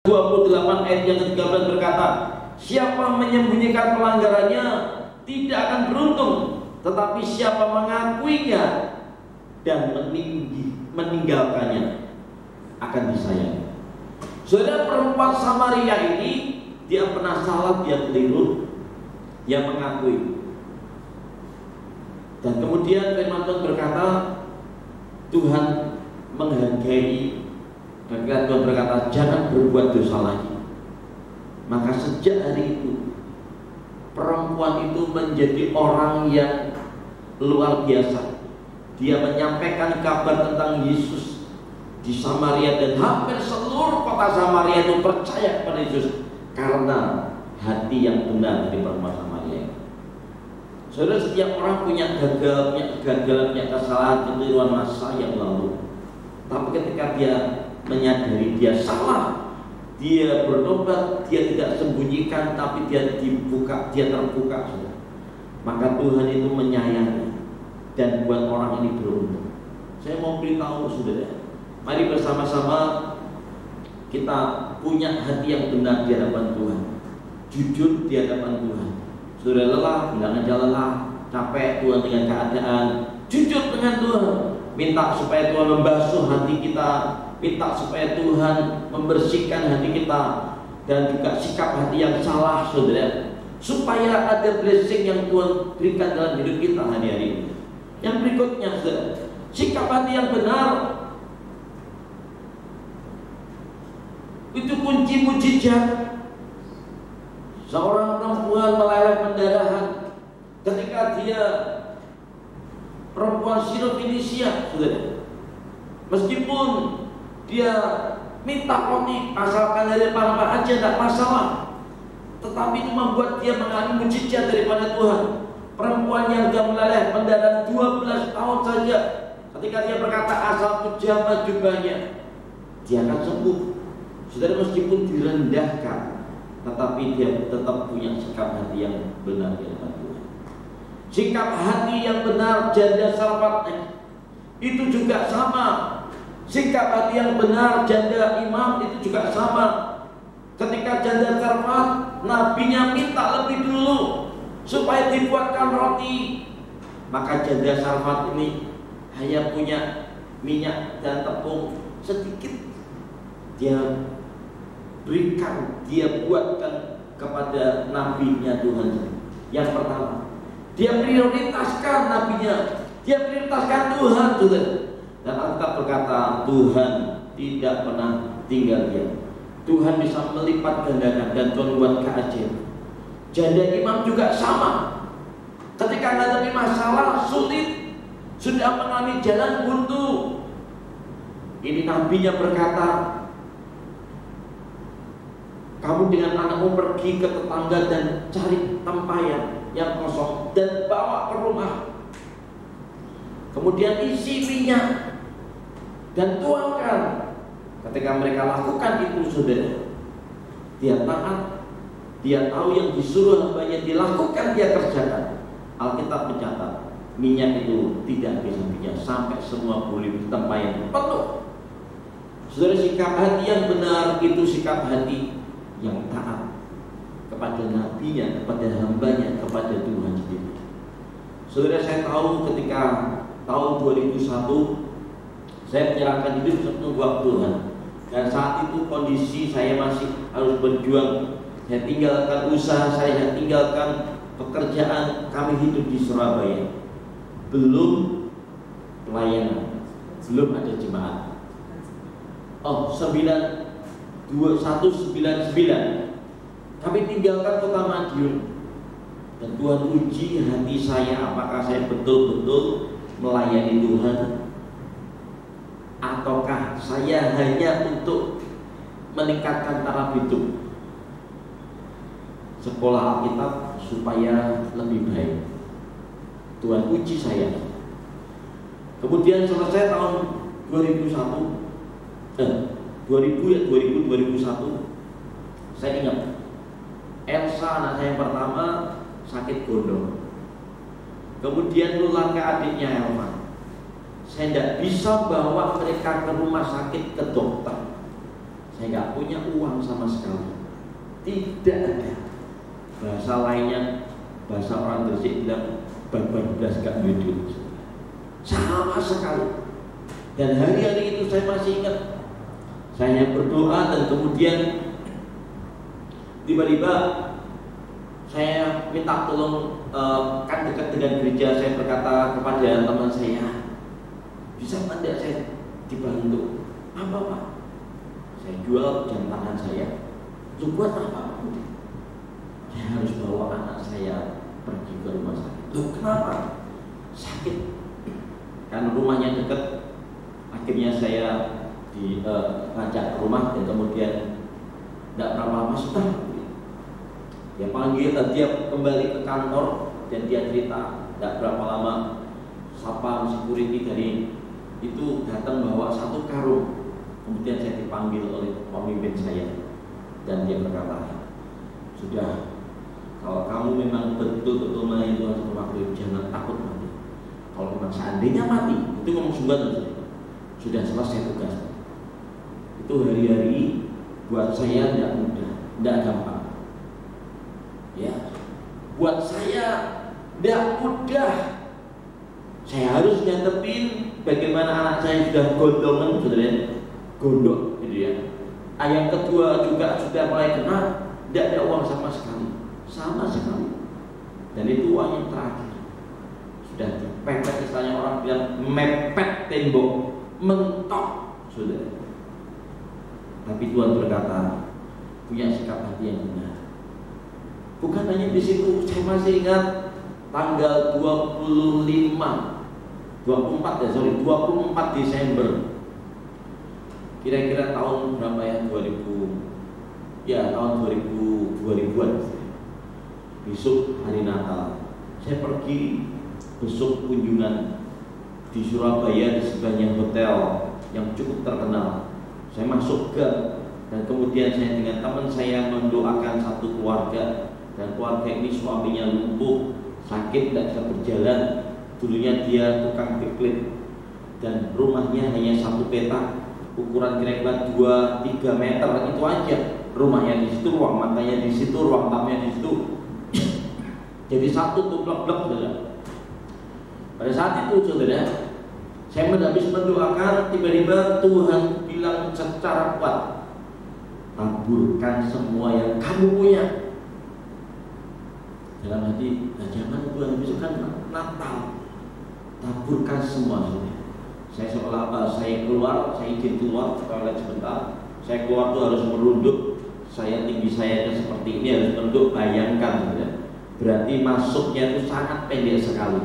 28 ayat yang ke-13 berkata, siapa menyembunyikan pelanggarannya tidak akan beruntung, tetapi siapa mengakuinya dan meninggalkannya akan disayang. Saudara, perempuan Samaria ini, dia pernah salah, dia keliru, dia mengakui. Dan kemudian firman Tuhan berkata, Tuhan menghargai, dan Tuhan berkata, jangan berbuat dosa lagi. Maka sejak hari itu, perempuan itu menjadi orang yang luar biasa. Dia menyampaikan kabar tentang Yesus di Samaria, dan hampir seluruh kota Samaria itu percaya kepada Yesus karena hati yang benar dari perempuan Samaria. Saudara, setiap orang punya kegagalan, punya kesalahan, kekeliruan masa yang lalu. Tapi ketika dia menyadari dia salah, dia bertobat, dia tidak sembunyikan, tapi dia terbuka, saudara. Maka Tuhan itu menyayangi dan buat orang ini beruntung. Saya mau beritahu saudara, mari bersama-sama kita punya hati yang benar di hadapan Tuhan, jujur di hadapan Tuhan. Saudara lelah, bilang aja lelah, capek Tuhan dengan keadaan, jujur dengan Tuhan, minta supaya Tuhan membasuh hati kita, minta supaya Tuhan membersihkan hati kita, dan juga sikap hati yang salah, saudara, supaya ada blessing yang Tuhan berikan dalam hidup kita hari-hari ini. Yang berikutnya, saudara, sikap hati yang benar itu kunci mujizat. Seorang perempuan meleleh pendarahan ketika dia perempuan Sirofenisia, saudara, meskipun dia minta roti asalkan dari apa aja tidak masalah, tetapi itu membuat dia mengalami mujizat daripada Tuhan. Perempuan yang sudah meleleh pendarahan 12 tahun saja, ketika dia berkata asalku jamah jubahnya, dia akan sembuh. Saudara, meskipun direndahkan, tetapi dia tetap punya sikap hati yang benar di hadapan Tuhan. Sikap hati yang benar janda Sarfat itu juga sama. Sikap hati yang benar janda Imam itu juga sama. Ketika janda Sarfat, nabinya minta lebih dulu supaya dibuatkan roti, maka janda Sarfat ini hanya punya minyak dan tepung sedikit, dia berikan, dia buatkan kepada nabinya Tuhan. Yang pertama, dia prioritaskan nabinya, dia prioritaskan Tuhan, saudara. Dan Alkitab berkata Tuhan tidak pernah tinggal diam. Tuhan bisa melipat gandakan dan Tuhan buat keajaiban. Janda Imam juga sama. Ketika menghadapi masalah sulit, sudah mengalami jalan buntu, ini nabinya berkata, kamu dengan anakmu pergi ke tetangga dan cari tempayan yang kosong dan bawa ke rumah. Kemudian isi minyak dan tuangkan. Ketika mereka lakukan itu, saudara, dia taat, dia tahu yang disuruh hambanya dilakukan, dia kerjakan. Alkitab mencatat minyak itu tidak habis-habisnya sampai semua bulir tempayan penuh. Saudara, sikap hati yang benar itu sikap hati yang taat kepada nabinya, kepada hambanya, kepada Tuhan sendiri. Saudara, saya tahu ketika tahun 2001 saya menyerahkan hidup untuk buat Tuhan, dan saat itu kondisi saya masih harus berjuang. Saya tinggalkan usaha saya tinggalkan pekerjaan, kami hidup di Surabaya, belum pelayanan, belum ada jemaat. 2199 kami tinggalkan kota Madiun, dan Tuhan uji hati saya, apakah saya betul-betul melayani Tuhan ataukah saya hanya untuk meningkatkan taraf hidup, sekolah Alkitab supaya lebih baik. Tuhan uji saya. Kemudian selesai tahun 2001, saya ingat Elsa, anak saya yang pertama, sakit gondong. Kemudian nular ke adiknya Elma. Saya tidak bisa bawa mereka ke rumah sakit, ke dokter. Saya nggak punya uang sama sekali. Tidak ada. Bahasa lainnya, bahasa orang Gresik bilang babar belas gak duit. Sama sekali. Dan hari-hari itu saya masih ingat. Saya berdoa dan kemudian tiba-tiba saya minta tolong, kan dekat dengan gereja. Saya berkata kepada teman saya, bisa tidak saya dibantu? Apa Pak? Saya jual jam tangan saya. Lu buat apa? Saya harus bawa anak saya pergi ke rumah sakit. Loh kenapa? Sakit. Karena rumahnya dekat. Akhirnya saya ngajak ke rumah dan kemudian tidak berapa lama sudah dia panggil, dia kembali ke kantor dan dia cerita tidak berapa lama satpam security dari itu datang bawa 1 karung. Kemudian saya dipanggil oleh pemimpin saya dan dia berkata, sudah, kalau kamu memang betul-betul melayani Tuhan satu waktu, jangan takut mati. Kalau memang seandainya mati, itu ngomong sungguhan, sudah selesai tugas. Itu hari-hari buat saya tidak mudah, tidak gampang. Ya, buat saya tidak mudah. Saya harus nyantepin bagaimana anak saya sudah gondongan, saudara, gondok, gitu ya. Yang kedua juga sudah mulai kena, tidak ada uang sama sekali. Dan itu uang yang terakhir. Sudah dipepet, istilahnya orang bilang mepet tembok, mentok, saudara. Tapi Tuhan berkata, punya sikap hati yang benar. Bukan hanya di situ, saya masih ingat tanggal 24 Desember. Kira-kira tahun berapa ya? 2000-an. Besok hari Natal. Saya pergi besok kunjungan di Surabaya di sebelahnya hotel yang cukup terkenal. Saya masuk dan kemudian saya dengan teman saya mendoakan satu keluarga, dan keluarga ini suaminya lumpuh, sakit, tidak bisa berjalan. Dulunya dia tukang piklit dan rumahnya hanya 1 petak, ukuran kira-kira 2-3 meter, itu aja. Rumahnya di situ, ruang makannya di situ, ruang tamunya di situ. Jadi satu tuh blok-blok, saudara. Pada saat itu, saudara, saya habis mendoakan, tiba-tiba Tuhan bilang secara kuat, taburkan semua yang kamu punya. Dalam hati, jangan Tuhan, besok kan Natal, taburkan semua. Saya seolah saya keluar, saya izin keluar ke toilet sebentar. Saya keluar tuh harus merunduk. Saya tinggi saya seperti ini harus merunduk. Bayangkan, ya. Berarti masuknya itu sangat pendek sekali.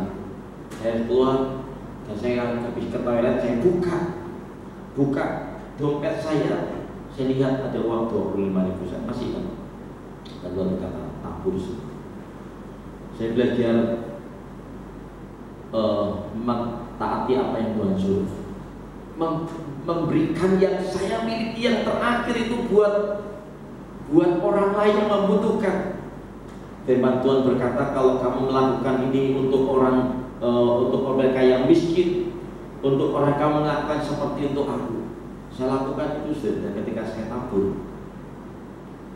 Saya keluar dan saya habis ke toilet, saya buka dompet saya lihat ada uang 25.000, saya masih kan. Dan Tuhan berkata, tabur semua. Saya belajar mentaati apa yang Tuhan suruh, memberikan yang saya miliki yang terakhir itu buat orang lain yang membutuhkan. Firman Tuhan berkata, kalau kamu melakukan ini untuk mereka yang miskin, untuk orang kamu melakukan seperti untuk aku. Saya lakukan itu, dan ketika saya tabur,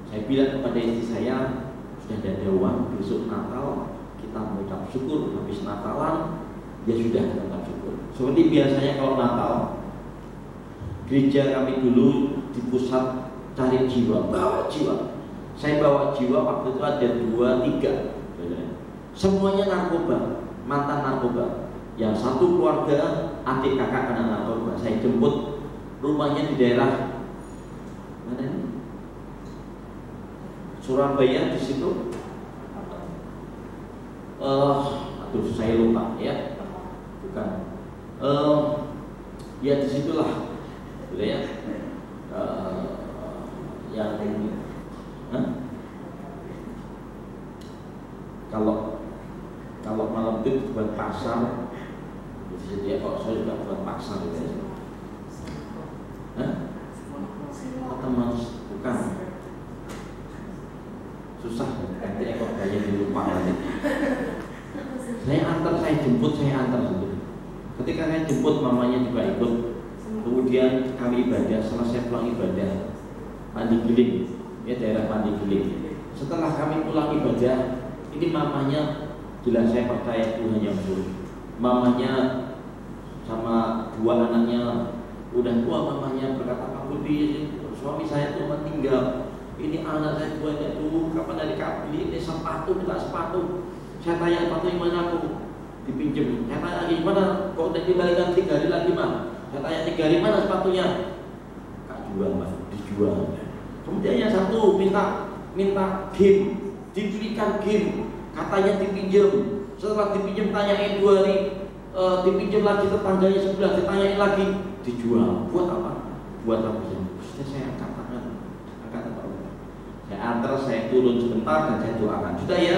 saya bilang kepada istri saya, sudah ada uang, besok Natal kita mengucap syukur. Habis Natalan, dia sudah mengucap syukur. Seperti biasanya kalau Natal, gereja kami dulu di pusat cari jiwa, bawa jiwa. Saya bawa jiwa waktu itu ada 2-3, semuanya narkoba, mantan narkoba. Yang satu keluarga adik kakak kena narkoba. Saya jemput, rumahnya di daerah mana ini? Surabaya di situ. Aduh saya lupa ya, bukan. Ya disitulah, ya. Yang ini. Kalau malam itu buat pasar, jadi kok saya juga buat pasar gitu ya. Teman bukan susah, nanti kok kayaknya dilupa lagi. Saya antar, saya jemput, saya antar sendiri. Ketika saya jemput, mamanya juga ikut. Kemudian kami ibadah, selesai pulang ibadah, Pandigiling, ya daerah Pandigiling. Setelah kami pulang ibadah, ini mamanya, jelas saya percaya Tuhan yang betul. Mamanya sama dua anaknya udah tua, mamanya berkata, Pak Budi, suami saya tuh meninggal. Ini anak saya tuanya tuh kapan dari kabeli ini sepatu, minta sepatu. Saya tanya sepatu yang mana aku dipinjem. Saya tanya lagi mana? Kok udah dibalikan 3 hari lagi mah? Saya tanya 3 hari mana sepatunya? Kak jual mas, dijual. Kemudian yang satu minta game, dibelikan game, katanya dipinjem. Setelah dipinjem tanyain 2 hari, dipinjem lagi tetangganya sebelah, ditanyain lagi, dijual. Buat apa? Buat apa sih? Sudah saya angkat tangan, saya antar, saya turun sebentar dan saya doakan. Sudah ya,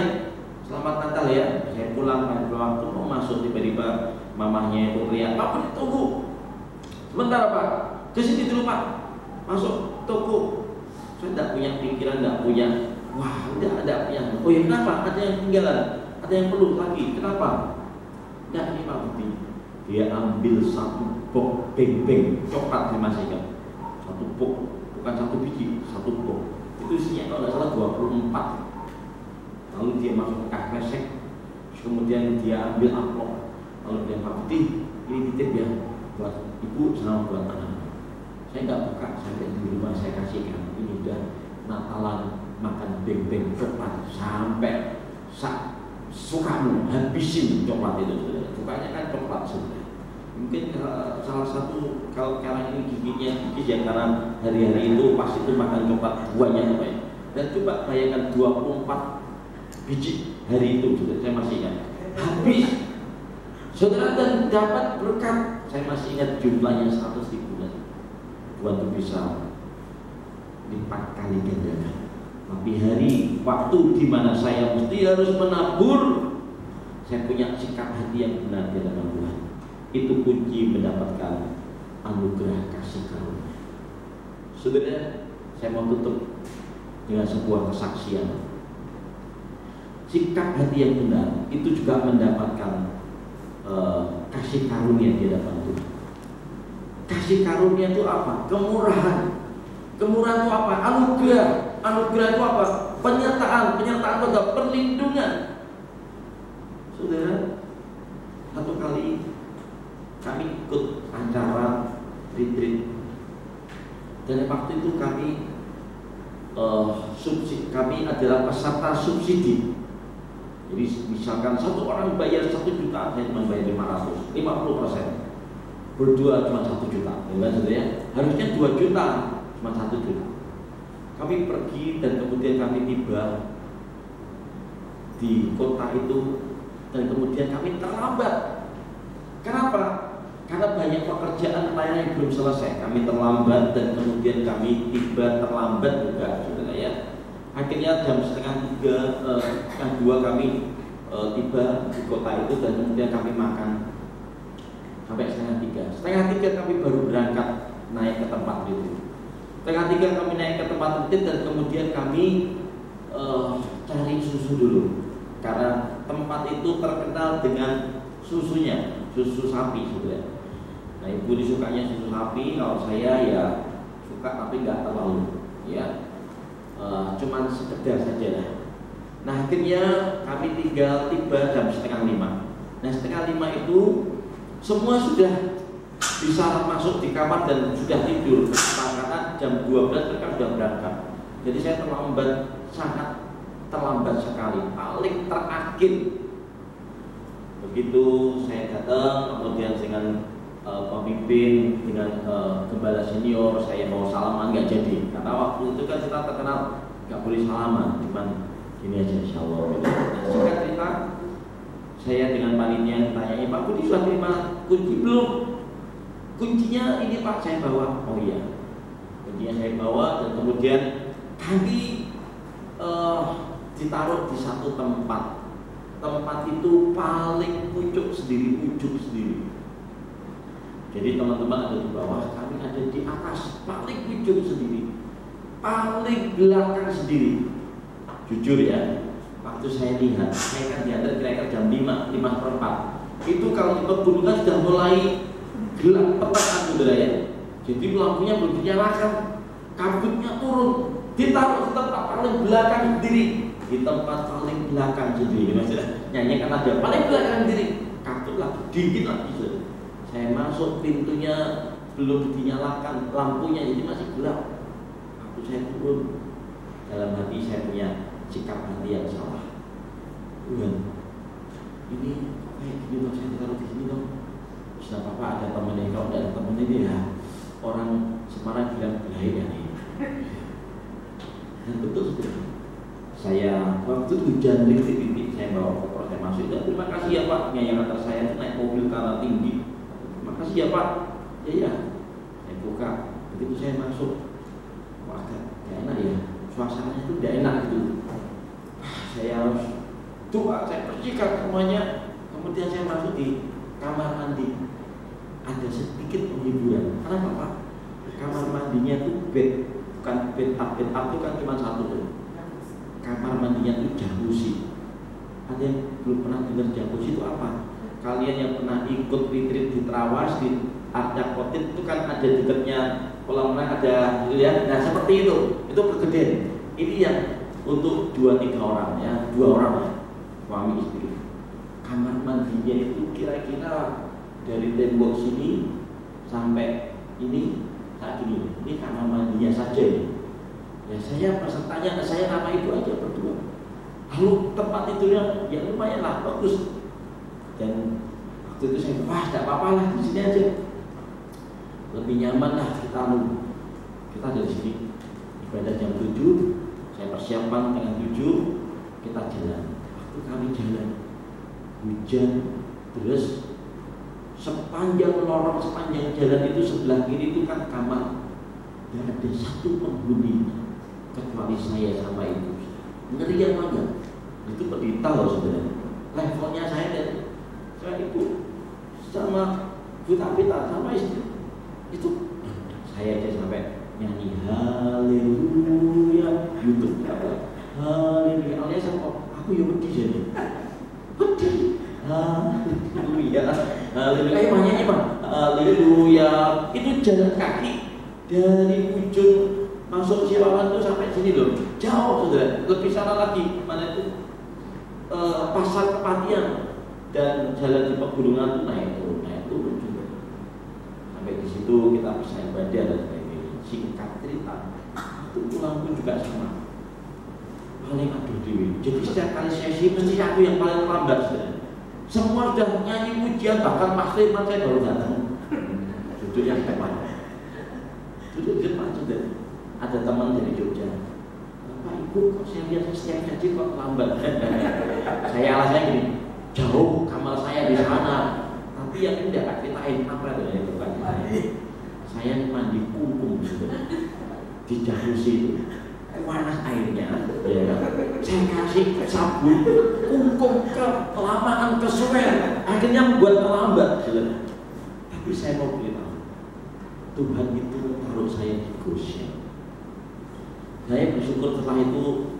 selamat Natal ya. Saya pulang waktu mau masuk, tiba-tiba mamahnya itu teriak, Pak tunggu sebentar Pak, kesini dulu Pak, masuk toko. Saya tidak punya pikiran, tidak punya, wah udah ada yang, oh ya kenapa? Ada yang ketinggalan, ada yang perlu lagi, kenapa? Tidak, ini Pak Budi, dia ambil 1 box beng-beng coklat, saya masih ingat, 1 box, bukan 1 biji, 1 box. Itu isinya kalau nggak salah 24. Lalu dia masuk ke kresek, kemudian dia ambil amplop, lalu dia, Pak Budi, ini titip ya buat ibu sama buat anak. Saya nggak buka, sampai di rumah saya kasihkan. Ini udah Natalan makan beng-beng coklat sampai sukamu habisin coklat itu. Sukanya kan coklat sebenarnya. Mungkin salah satu kalau sekarang ini giginya gigis ya, karena hari-hari itu pasti itu makan coklat buahnya apa ya. Dan coba bayangkan 24 biji hari itu juga saya masih ingat. Habis saudara dan dapat berkat, saya masih ingat jumlahnya 100.000. Waktu bisa lipat kali gandakan. Tapi hari waktu di mana saya mesti harus menabur, saya punya sikap hati yang benar di hadapan Tuhan. Itu kunci mendapatkan anugerah kasih karunia. Saudara, saya mau tutup dengan sebuah kesaksian. Sikap hati yang benar itu juga mendapatkan kasih karunia di hadapan Tuhan. Kasih karunia itu apa? Kemurahan. Kemurahan itu apa? Anugerah. Anugerah itu apa? Penyertaan. Penyertaan itu adalah perlindungan. Saudara, satu kali kami ikut acara retreat, dan waktu itu kami kami adalah peserta subsidi. Jadi misalkan satu orang bayar 1 juta, saya cuma bayar 500, 50%. Berdua cuma 1 juta, ya, harusnya 2 juta, cuma 1 juta. Kami pergi dan kemudian kami tiba di kota itu dan kemudian kami terlambat. Kenapa? Karena banyak pekerjaan pelayanan yang belum selesai. Kami terlambat dan kemudian kami tiba terlambat juga, saudara ya. Akhirnya jam 2:30 kami tiba di kota itu dan kemudian kami makan sampai 2:30. 2:30 kami baru berangkat naik ke tempat itu. 2:30 kami naik ke tempat itu dan kemudian kami cari susu dulu, karena tempat itu terkenal dengan susunya, susu sapi, saudara. Nah, ibu disukanya susu sapi, kalau saya ya suka tapi nggak terlalu, ya, cuman sekedar saja lah. Nah, akhirnya kami tinggal tiba jam 4:30. Nah, 4:30 itu semua sudah bisa masuk di kamar dan sudah tidur, karena jam 12 mereka sudah berangkat. Jadi saya terlambat, sangat terlambat sekali, paling terakhir. Begitu saya datang, kemudian dengan pemimpin, dengan gembala senior, saya mau salaman nggak jadi, karena waktu itu kan kita terkenal nggak boleh salaman, cuman gini aja insya Allah. Nah, singkat cerita, saya dengan panitia tanya, Pak Budi sudah terima kunci belum? Kuncinya ini Pak, saya bawa. Oh iya, kuncinya saya bawa dan kemudian kami ditaruh di satu tempat. Tempat itu paling ujung sendiri. Jadi teman-teman ada di bawah, kami ada di atas, paling ujung sendiri, paling belakang sendiri. Jujur ya, waktu saya lihat, saya kan diantar kira-kira jam 5:04. Itu kalau di pegunungan sudah mulai gelap petang, saudara ya. Jadi lampunya belum dinyalakan. kabutnya turun, ditaruh di tempat paling belakang diri, di tempat paling belakang sendiri. Maksudnya nyanyi kan ada paling belakang diri, kabut lagi, dingin lagi. Saya masuk, pintunya belum dinyalakan lampunya, jadi masih gelap. Saya turun, dalam hati saya punya sikap hati yang salah. Tuhan, ini kayak gini dong, saya ditaruh di sini dong. Terus apa ada temennya, kalau tidak ada temen ini ya orang Semarang bilang baik ya nih. Dan betul saya waktu hujan rintik-rintik, saya bawa koper, saya masuk. Dan terima kasih ya Pak, yang antar saya naik mobil karena tinggi. Terima kasih ya Pak. Ya, saya buka. Begitu saya masuk, agak gak enak ya, suasananya itu gak enak gitu. Saya harus doa, saya bersihkan semuanya. Kemudian saya masuk di kamar mandi. Ada sedikit penghiburan. Kenapa Pak? Kamar mandinya itu bed, bukan bed up itu kan cuma satu tuh. Kamar mandinya itu jacuzzi. Ada yang belum pernah dengar jacuzzi itu apa? Kalian yang pernah ikut retreat di Trawas, di Arca Kotit itu kan ada dekatnya kolam renang, ada lihat, nah seperti itu bergeden. Ini yang untuk 2-3 orang ya, 2 orang ya, suami istri. Kamar mandinya itu kira-kira dari tembok sini sampai ini saat ini kamar mandinya saja ya. Ya saya pesertanya, saya nama itu aja berdua. Lalu tempat tidurnya ya lumayan lah, bagus. Dan waktu itu saya wah tidak apa-apa lah di sini aja. Lebih nyaman lah kita dari sini ibadah jam 7, saya persiapan dengan 7 kita jalan. Waktu kami jalan hujan terus sepanjang lorong, sepanjang jalan itu sebelah kiri itu kan kamar, tidak ada satu penghuni kecuali saya sama ibu. Ngeri yang mana? Itu pendeta loh sebenarnya. Levelnya saya dan saya ibu sama buta-buta sama istri. Itu saya aja sampai nyanyi haleluya YouTube apa haleluya alias sama aku yang pedih jadi pedih haleluya haleluya ayo nyanyi Pak haleluya. Itu jalan kaki dari ujung masuk Siwalan itu sampai sini loh, jauh saudara, lebih sana lagi mana itu pasar Kepatian dan jalan di pegunungan itu naik turun juga. Sampai di situ kita bisa ibadah dan sebagainya. Singkat cerita, itu pulang pun juga sama. Paling aduh dewi. Jadi setiap kali sesi mesti aku yang paling lambat sudah. Semua sudah nyanyi pujian, bahkan Mas Firman saya baru datang. Duduk yang depan. Duduk di depan sudah. Ada teman dari Jogja. Bapak Ibu kok saya lihat setiap ngaji kok lambat. Saya alasannya gini, jauh kamar saya di sana. Tapi yang ini tidak ceritain apa itu bukan saya mandi kungkum di jacuzzi itu panas airnya ya. Saya kasih sabun kungkum kelamaan kesuwen akhirnya membuat terlambat. Tapi saya mau beritahu Tuhan itu taruh saya di Goshen. Saya bersyukur setelah itu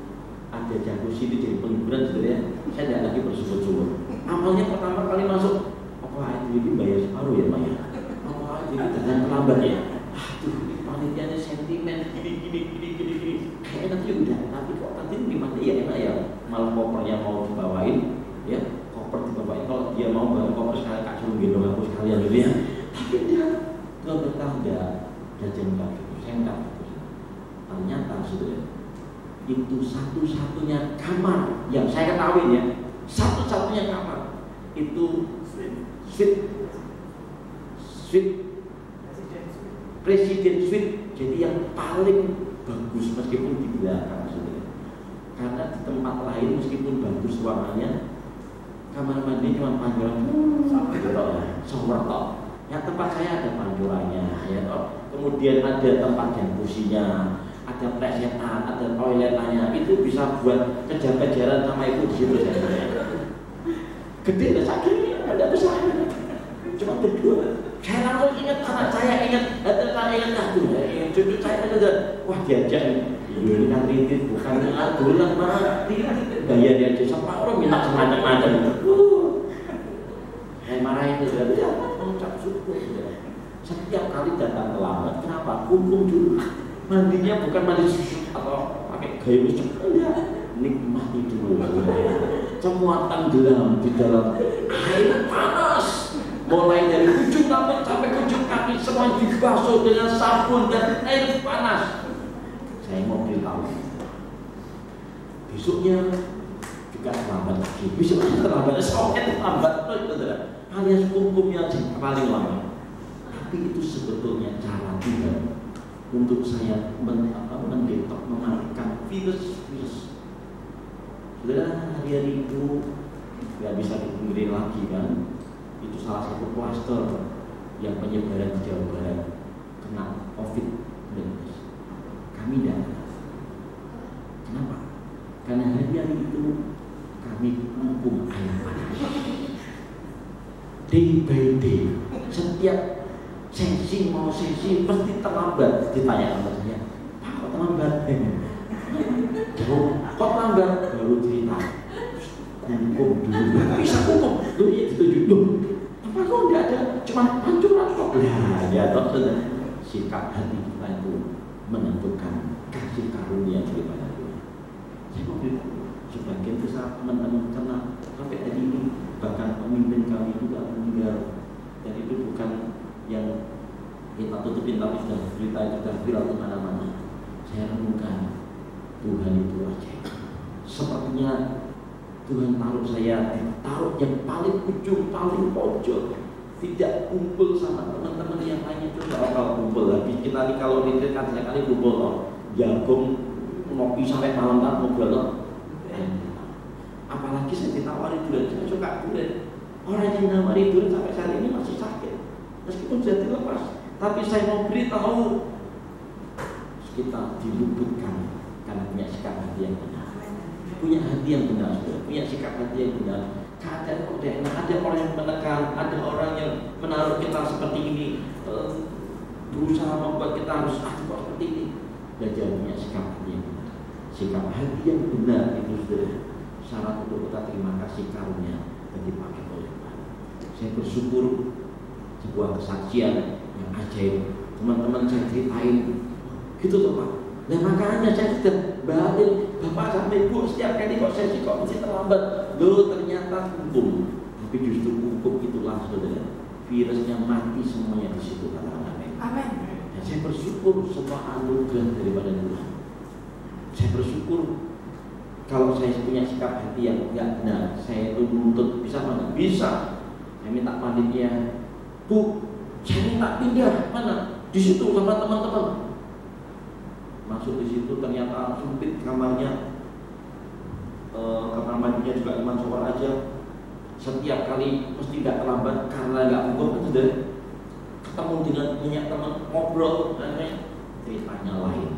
ada jacuzzi itu jadi penghiburan sebenarnya. Saya tidak lagi bersyukur-syukur. Amalnya pertama kali masuk, apa ini bayar separuh ya Maya? Apa ini jangan terlambat ya? Aduh, ini panitianya sentimen gini. Kayaknya nanti udah, tapi kok nanti gimana ya enak ya? Malah kopernya mau dibawain, ya koper dibawain. Kalau dia mau bawa koper sekali kasih gendong aku sekalian gitu ya. Tapi dia nggak bertanda dan jengkak gitu. Saya nggak gitu. Ternyata saudara, itu satu-satunya kamar yang saya ketahui ya, satu-satunya kamar itu suite presiden suite, jadi yang paling bagus meskipun di belakang saudara. Karena di tempat lain meskipun bagus warnanya, kamar mandi cuma panjuran shower tok. Ya tempat saya ada panjurannya, ya toh. Kemudian ada tempat jacuzzinya, ada plesetan, ada toiletnya. Itu bisa buat kejar-kejaran sama ibu di situ saya. Gede lah sakitnya, ada besar. Cuma berdua. Saya langsung ingat anak saya, ingat aku, cucu saya juga. Wah diajak ini kan rintit, bukan adulan mah rintit. Gaya dia aja sama orang minta semacam-macam. Saya marahin itu sudah mengucap syukur. Setiap kali datang terlambat, kenapa? Kumpul dulu. Mandinya bukan mandi susu atau pakai gaya lucu, enggak, nikmati dulu. Semua tenggelam di dalam air panas, mulai dari ujung rambut sampai ujung kaki semua dibasuh dengan sabun dan air panas. Saya mau beritahu, besoknya juga terlambat lagi, besoknya terlambat, esoknya terlambat, alias hukumnya paling lama. Tapi itu sebetulnya cara Tuhan untuk saya mendetok, mematikan virus-virus. Saudara, hari-hari itu nggak bisa dipungkiri lagi kan, itu salah satu klaster yang penyebaran di Jawa Barat kena COVID-19. Kami tidak. Kenapa? Karena hari-hari itu kami mumpung air panas. Day by day, setiap sesi pasti terlambat. Ditanya sama saya, Pak kok terlambat? Jauh, kok terlambat? Baru cerita hukum dulu, bisa hukum lu ya ditunjuk lu apa kok nggak ada, cuma hancuran kok. Ya toh sikap hati kita itu menentukan kasih karunia daripada Tuhan. Saya mau bilang sebagian besar teman-teman karena sampai hari ini bahkan pemimpin kami juga meninggal, dan itu bukan yang kita tutupin, tapi sudah berita itu sudah viral kemana-mana. Saya renungkan Tuhan itu aja, sepertinya Tuhan taruh saya, taruh yang paling ujung, paling pojok, tidak kumpul sama teman-teman yang lainnya. Coba kalau kumpul lagi, kita nih kalau retreat kan sekali kumpul loh, jagung, ngopi sampai malam kan ngobrol loh. Apalagi saya ditawari durian, saya suka durian. Orang yang nawari durian sampai saat ini masih sakit, meskipun sudah dilepas. Tapi saya mau beritahu, kita diluputkan karena punya sikap hati yang benar, punya hati yang benar, punya sikap hati yang benar. Keadaan kok enak, ada orang yang menekan, ada orang yang menaruh kita seperti ini, berusaha membuat kita harus kok seperti ini. Belajar punya sikap hati yang benar. Sikap hati yang benar itu sudah syarat untuk kita terima kasih karunia dan dipakai oleh Tuhan. Saya bersyukur sebuah kesaksian yang ajaib. Teman-teman saya ceritain, gitu tuh Pak. Nah makanya saya sudah batin Bapak sampai Ibu setiap kali kok sesi kok mesti terlambat. Loh ternyata hukum. Tapi justru hukum itulah saudara, virusnya mati semuanya di situ. Amin. Amin. Dan saya bersyukur semua anugerah daripada Tuhan. Saya bersyukur kalau saya punya sikap hati yang enggak benar, saya itu menuntut bisa mana? Bisa. Saya minta panitia, Bu, saya minta pindah mana? Di situ sama teman-teman. Masuk di situ ternyata sempit kamarnya, kamar mandinya juga cuma shower aja. Setiap kali mesti tidak terlambat karena nggak hukum, sudah ketemu dengan banyak teman ngobrol, ceritanya lain.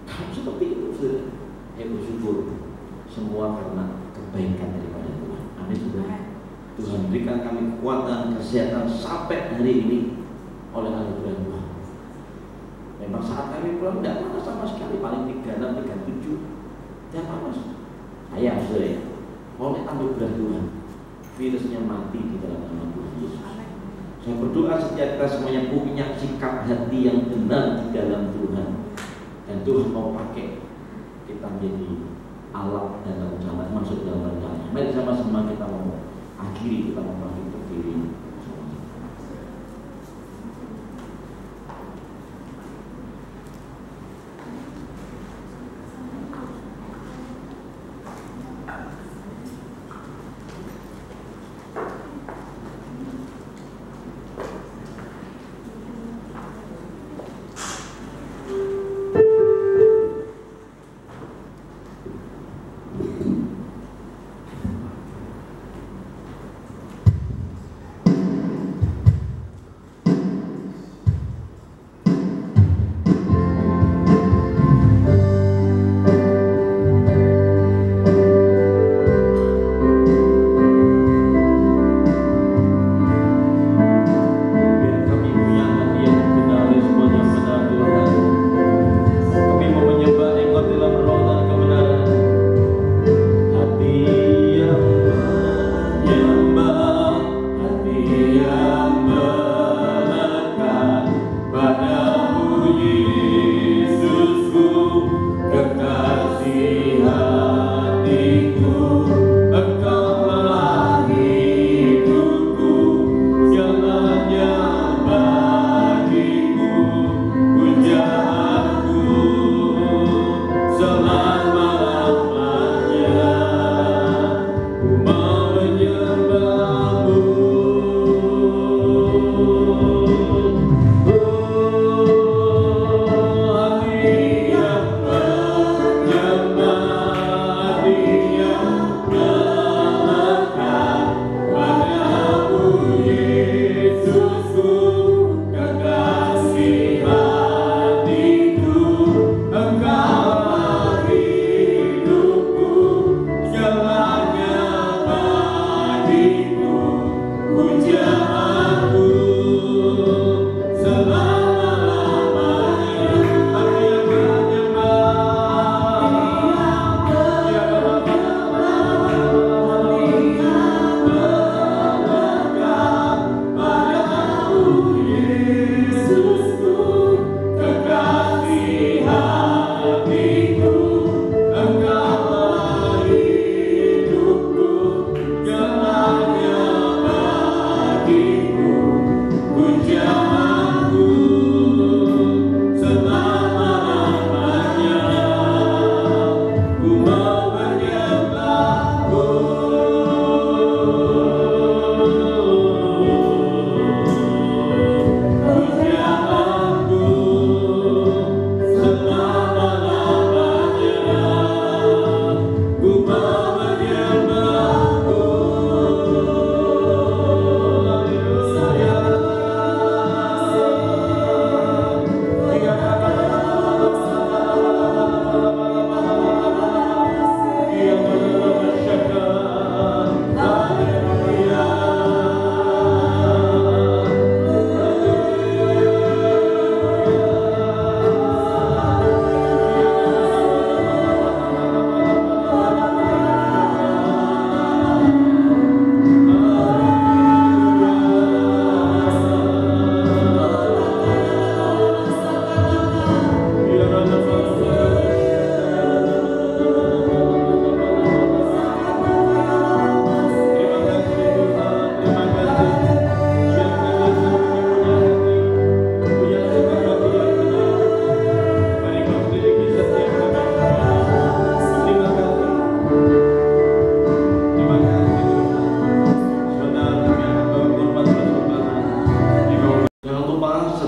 Kalau seperti itu, sudah saya bersyukur semua karena kebaikan daripada Tuhan. Amin. Tuhan berikan kami kekuatan, kesehatan sampai hari ini oleh anugerah Tuhan. Memang saat kami pulang tidak panas sama sekali, paling 36, 37 tidak panas. Ayah saudara, oleh anugerah Tuhan, virusnya mati di dalam nama Tuhan Yesus. Saya berdoa setiap kita semuanya punya sikap hati yang benar di dalam Tuhan, dan Tuhan mau pakai kita menjadi alat dalam rencana, masuk dalam rencananya. Mari sama-sama kita mau akhiri, kita mau berdiri.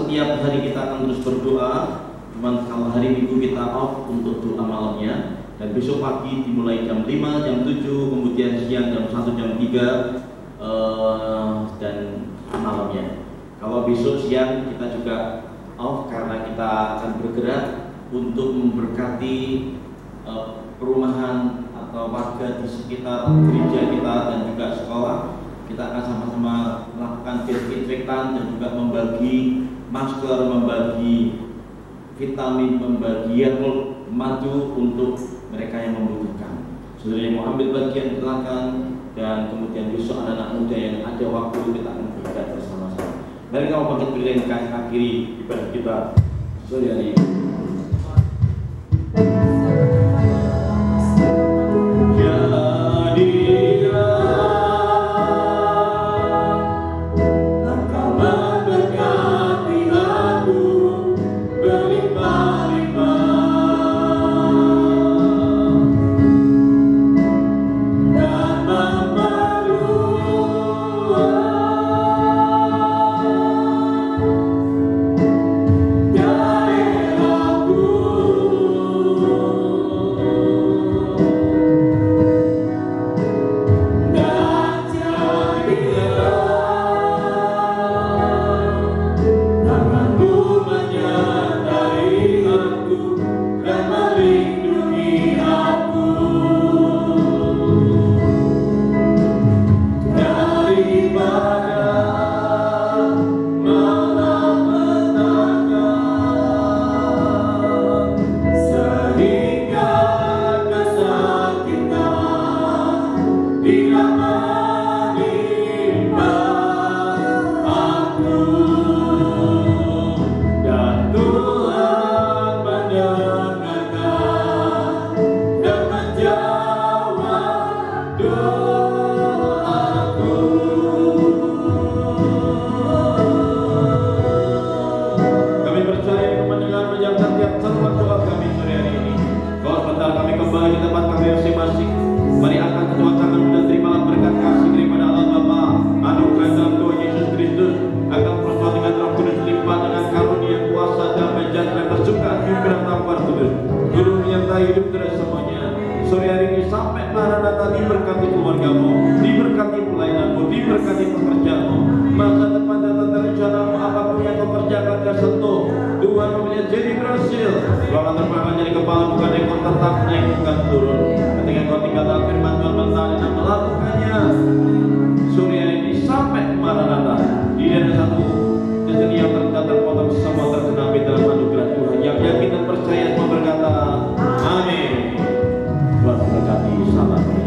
setiap hari kita akan terus berdoa. Cuman kalau hari Minggu kita off untuk doa malamnya. Dan besok pagi dimulai jam 5, jam 7, kemudian siang jam 1, jam 3, dan malamnya. Kalau besok siang kita juga off karena kita akan bergerak untuk memberkati perumahan atau warga di sekitar gereja kita dan juga sekolah. Kita akan sama-sama melakukan desinfektan dan juga membagi masker, membagi vitamin, membagi Yakult madu untuk mereka yang membutuhkan. Saudara yang mau ambil bagian silakan, dan kemudian besok ada anak muda yang ada waktu kita akan bergerak bersama-sama. Mari kita bangkit berdiri dan kita akhiri ibadah kita sore hari ini. Amin. Tuhan memberkati. Salam.